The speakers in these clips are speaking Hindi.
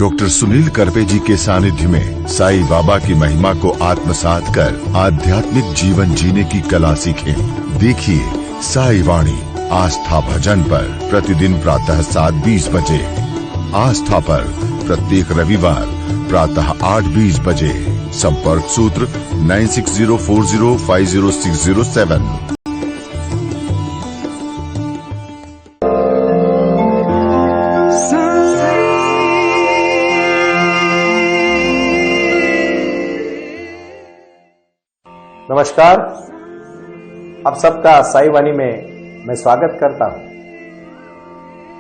डॉक्टर सुनील करपे जी के सानिध्य में साईं बाबा की महिमा को आत्मसात कर आध्यात्मिक जीवन जीने की कला सीखें। देखिए साईं वाणी आस्था भजन पर प्रतिदिन प्रातः 7:20 बजे, आस्था पर प्रत्येक रविवार प्रातः 8:20 बजे। संपर्क सूत्र 9604050607। नमस्कार, आप सबका साईं वाणी में मैं स्वागत करता हूं।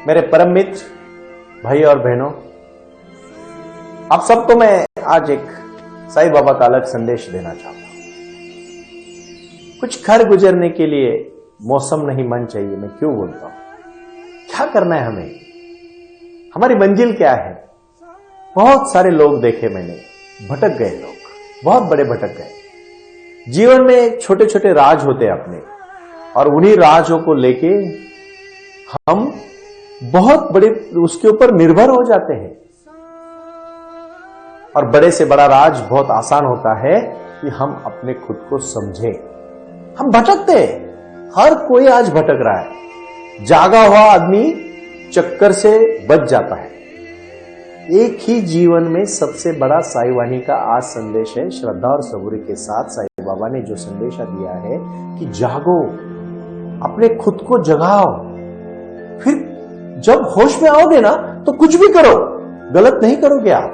मेरे परम मित्र भाई और बहनों, आप सबको मैं आज एक साईं बाबा का अलग संदेश देना चाहता हूं। कुछ खर गुजरने के लिए मौसम नहीं मन चाहिए, मैं क्यों बोलता हूं? क्या करना है हमें, हमारी मंजिल क्या है? बहुत सारे लोग देखे मैंने, भटक गए लोग, बहुत बड़े भटक गए। जीवन में छोटे छोटे राज होते हैं अपने, और उन्हीं राजों को लेके हम बहुत बड़े उसके ऊपर निर्भर हो जाते हैं। और बड़े से बड़ा राज बहुत आसान होता है कि हम अपने खुद को समझें। हम भटकते हैं, हर कोई आज भटक रहा है। जागा हुआ आदमी चक्कर से बच जाता है। एक ही जीवन में सबसे बड़ा साईं वाणी का आज संदेश है। श्रद्धा और सबूरी के साथ साईं बाबा ने जो संदेश दिया है कि जागो, अपने खुद को जगाओ। फिर जब होश में आओगे ना तो कुछ भी करो, गलत नहीं करोगे आप,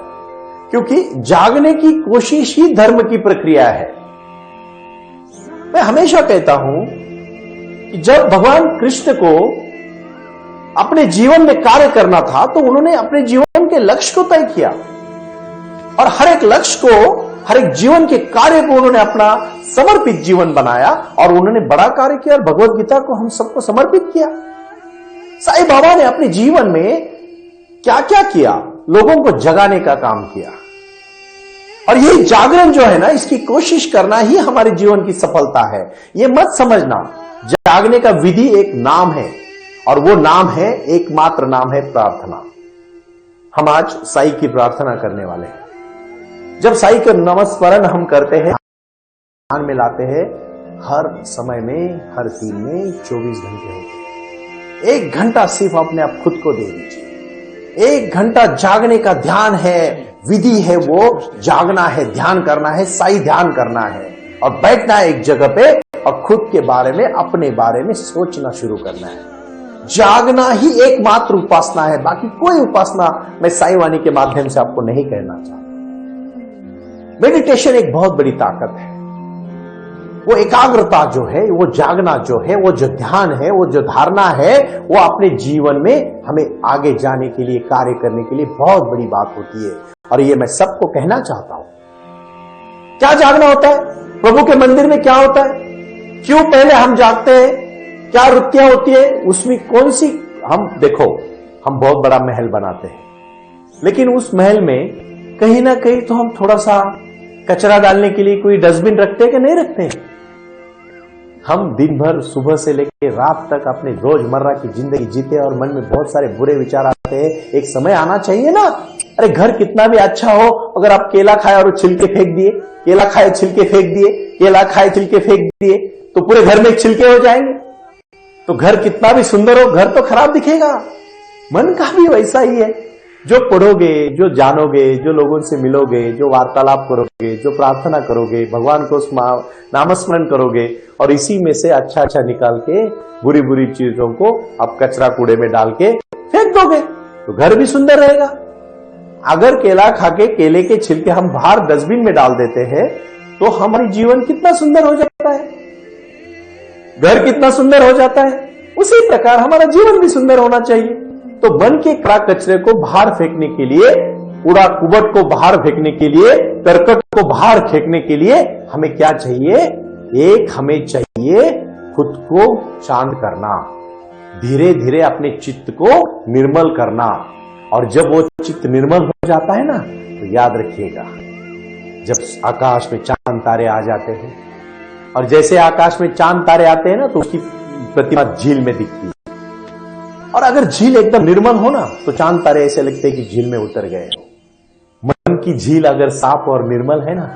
क्योंकि जागने की कोशिश ही धर्म की प्रक्रिया है। मैं हमेशा कहता हूं कि जब भगवान कृष्ण को अपने जीवन में कार्य करना था तो उन्होंने अपने जीवन के लक्ष्य को तय किया, और हर एक लक्ष्य को, हर एक जीवन के कार्य को उन्होंने अपना समर्पित जीवन बनाया, और उन्होंने बड़ा कार्य किया और भगवत गीता को हम सबको समर्पित किया। साईं बाबा ने अपने जीवन में क्या क्या किया? लोगों को जगाने का काम किया। और यही जागरण जो है ना, इसकी कोशिश करना ही हमारे जीवन की सफलता है। ये मत समझना, जागने का विधि एक नाम है, और वो नाम है, एकमात्र नाम है प्रार्थना। हम आज साईं की प्रार्थना करने वाले हैं। जब साईं का नमस्मरण हम करते हैं, ध्यान में लाते हैं, हर समय में, हर दिन में 24 घंटे होते हैं। 1 घंटा सिर्फ अपने आप खुद को दे दीजिए। 1 घंटा जागने का ध्यान है, विधि है, वो जागना है, ध्यान करना है, साईं ध्यान करना है, और बैठना है एक जगह पे और खुद के बारे में, अपने बारे में सोचना शुरू करना है। जागना ही एकमात्र उपासना है, बाकी कोई उपासना मैं साईं वाणी के माध्यम से आपको नहीं कहना चाहता। मेडिटेशन एक बहुत बड़ी ताकत है। वो एकाग्रता जो है, वो जागना जो है, वो जो ध्यान है, वो जो धारणा है, वो अपने जीवन में हमें आगे जाने के लिए, कार्य करने के लिए बहुत बड़ी बात होती है। और ये मैं सबको कहना चाहता हूं। क्या जागना होता है? प्रभु के मंदिर में क्या होता है? क्यों पहले हम जागते हैं? क्या वृत्तियां होती है उसमें? कौन सी? हम देखो, हम बहुत बड़ा महल बनाते हैं, लेकिन उस महल में कहीं ना कहीं तो हम थोड़ा सा कचरा डालने के लिए कोई डस्टबिन रखते हैं कि नहीं रखते हैं? हम दिन भर सुबह से लेकर रात तक अपने रोजमर्रा की जिंदगी जीते, और मन में बहुत सारे बुरे विचार आते हैं। एक समय आना चाहिए ना, अरे घर कितना भी अच्छा हो, अगर आप केला खाए और छिलके फेंक दिए, केला खाए छिलके फेंक दिए, केला खाए छिलके फेंक दिए, तो पूरे घर में छिलके हो जाएंगे। तो घर कितना भी सुंदर हो, घर तो खराब दिखेगा। मन का भी वैसा ही है। जो पढ़ोगे, जो जानोगे, जो लोगों से मिलोगे, जो वार्तालाप करोगे, जो प्रार्थना करोगे, भगवान को नामस्मरण करोगे, और इसी में से अच्छा अच्छा निकाल के बुरी बुरी चीजों को आप कचरा कूड़े में डाल के फेंक दोगे, तो घर भी सुंदर रहेगा। अगर केला खाके केले के छिलके हम बाहर डस्टबिन में डाल देते हैं, तो हमारी जीवन कितना सुंदर हो जाता है, घर कितना सुंदर हो जाता है। उसी प्रकार हमारा जीवन भी सुंदर होना चाहिए। तो मन के कड़ा कचरे को बाहर फेंकने के लिए, कूड़ा कुबट को बाहर फेंकने के लिए, करकट को बाहर फेंकने के लिए हमें क्या चाहिए? एक हमें चाहिए खुद को शांत करना, धीरे धीरे अपने चित्त को निर्मल करना। और जब वो चित्त निर्मल हो जाता है ना, तो याद रखिएगा, जब आकाश में चांद तारे आ जाते हैं, और जैसे आकाश में चांद तारे आते हैं ना, तो उसकी प्रतिमा झील में दिखती है। और अगर झील एकदम निर्मल हो ना, तो चांद तारे ऐसे लगते हैं कि झील में उतर गए हो। मन की झील अगर साफ और निर्मल है ना,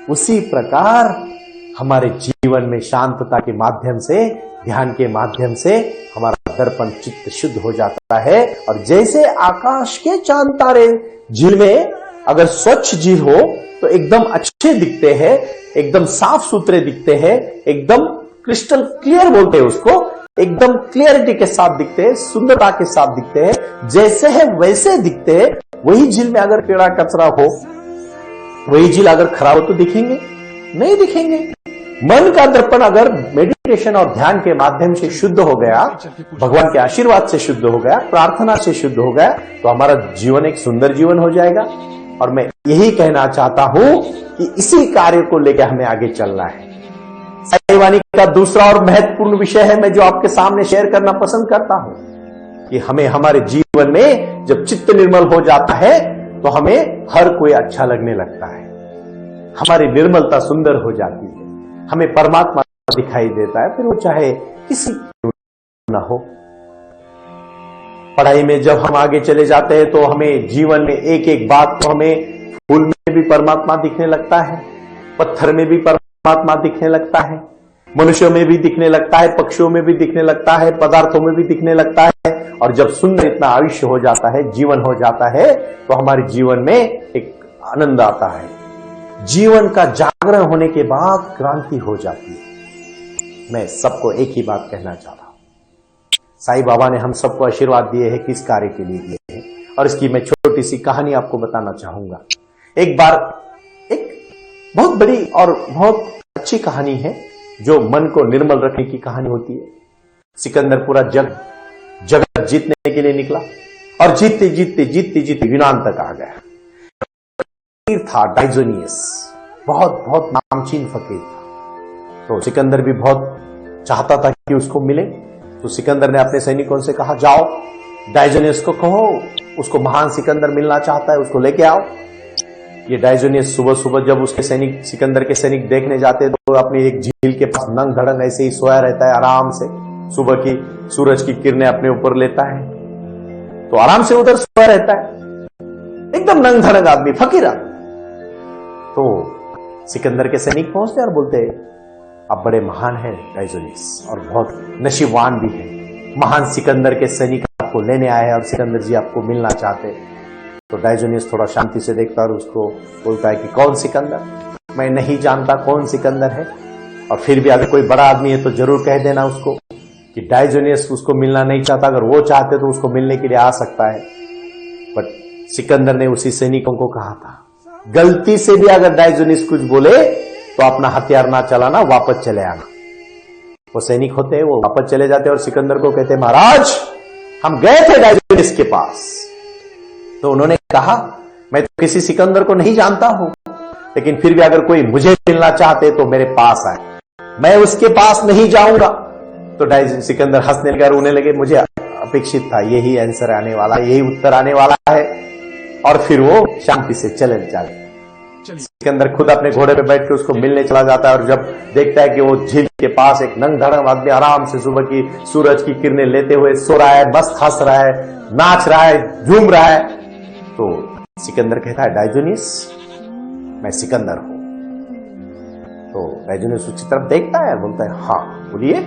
उसी प्रकार हमारे जीवन में शांतता के माध्यम से, ध्यान के माध्यम से हमारा दर्पण चित्त शुद्ध हो जाता है। और जैसे आकाश के चांद तारे झील में, अगर स्वच्छ झील हो तो एकदम अच्छे दिखते हैं, एकदम साफ सुथरे दिखते हैं, एकदम क्रिस्टल क्लियर बोलते हैं उसको, एकदम क्लियरिटी के साथ दिखते हैं, सुंदरता के साथ दिखते हैं, जैसे है वैसे दिखते हैं। वही झील में अगर कीड़ा कचरा हो, वही झील अगर खराब हो तो दिखेंगे नहीं दिखेंगे। मन का दर्पण अगर मेडिटेशन और ध्यान के माध्यम से शुद्ध हो गया, भगवान के आशीर्वाद से शुद्ध हो गया, प्रार्थना से शुद्ध हो गया, तो हमारा जीवन एक सुंदर जीवन हो जाएगा। और मैं यही कहना चाहता हूं कि इसी कार्य को लेकर हमें आगे चलना है। साई वाणी का दूसरा और महत्वपूर्ण विषय है, मैं जो आपके सामने शेयर करना पसंद करता हूं, कि हमें हमारे जीवन में जब चित्त निर्मल हो जाता है तो हमें हर कोई अच्छा लगने लगता है, हमारी निर्मलता सुंदर हो जाती है, हमें परमात्मा दिखाई देता है, फिर वो चाहे किसी ना हो। पढ़ाई में जब हम आगे चले जाते हैं तो हमें जीवन में एक एक बात, तो हमें फूल में भी परमात्मा दिखने लगता है, पत्थर में भी परमात्मा दिखने लगता है, मनुष्यों में भी दिखने लगता है, पक्षियों में भी दिखने लगता है, पदार्थों में भी दिखने लगता है। और जब सुंदर इतना आयुष्य हो जाता है, जीवन हो जाता है, तो हमारे जीवन में एक आनंद आता है। जीवन का जागरण होने के बाद क्रांति हो जाती है। मैं सबको एक ही बात कहना चाहता हूं, साईं बाबा ने हम सबको आशीर्वाद दिए हैं, किस कार्य के लिए दिए हैं, और इसकी मैं छोटी सी कहानी आपको बताना चाहूंगा। एक बार एक बहुत बड़ी और बहुत अच्छी कहानी है, जो मन को निर्मल रखने की कहानी होती है। सिकंदर पूरा जगत जीतने के लिए निकला, और जीतते जीतते जीतते जीतते यूनान तक आ गया। फकीर था डाइजोनियस, बहुत बहुत नामचीन फकीर था। तो सिकंदर भी बहुत चाहता था कि उसको मिले। तो सिकंदर ने अपने सैनिकों से कहा, जाओ डाइजोनियस को कहो, उसको महान सिकंदर मिलना चाहता है, उसको लेके आओ। ये डाइजोनियस सुबह सुबह जब उसके सैनिक, सिकंदर के सैनिक देखने जाते तो अपनी एक झील के पास नंग धड़ंग ऐसे ही सोया रहता है आराम से। सुबह की सूरज की किरणें अपने ऊपर लेता है, तो आराम से उधर सोया रहता है, एकदम नंग धड़ंग आदमी, फकीर। तो सिकंदर के सैनिक पहुंचते और बोलते, आप बड़े महान हैं डाइजोनियस, और बहुत नसीबवान भी हैं, महान सिकंदर के सैनिक आपको लेने आए हैं और सिकंदर जी आपको मिलना चाहते। तो डाइजोनियस थोड़ा शांति से देखता और उसको बोलता है कि कौन सिकंदर? मैं नहीं जानता कौन सिकंदर है, और फिर भी अगर कोई बड़ा आदमी है तो जरूर कह देना उसको कि डाइजोनियस उसको मिलना नहीं चाहता, अगर वो चाहते तो उसको मिलने के लिए आ सकता है। बट सिकंदर ने उसी सैनिकों को कहा था, गलती से भी अगर डाइजोनियस कुछ बोले तो अपना हथियार ना चलाना, वापस चले आना। वो सैनिक होते हैं, वो वापस चले जाते और सिकंदर को कहते, महाराज हम गए थे डाइजोनियस के पास, तो उन्होंने कहा मैं तो किसी सिकंदर को नहीं जानता हूं, लेकिन फिर भी अगर कोई मुझे मिलना चाहते तो मेरे पास आए, मैं उसके पास नहीं जाऊंगा। तो सिकंदर हंसने लगा, रोने लगे, मुझे अपेक्षित था यही आंसर आने वाला, यही उत्तर आने वाला है। और फिर वो शांति से चले जाते। सिकंदर खुद अपने घोड़े पे बैठ के उसको मिलने चला जाता है, और जब देखता है कि वो झील के पास एक नंग धड़ंग आदमी आराम से सुबह की सूरज की किरणें लेते हुए सो रहा है, मस्त हंस रहा है, नाच रहा है, झूम रहा है, तो सिकंदर कहता है, डाइजोनियस मैं सिकंदर हूं। तो डाइजोनियस उसकी तरफ देखता है, बोलता है, हाँ बोलिए।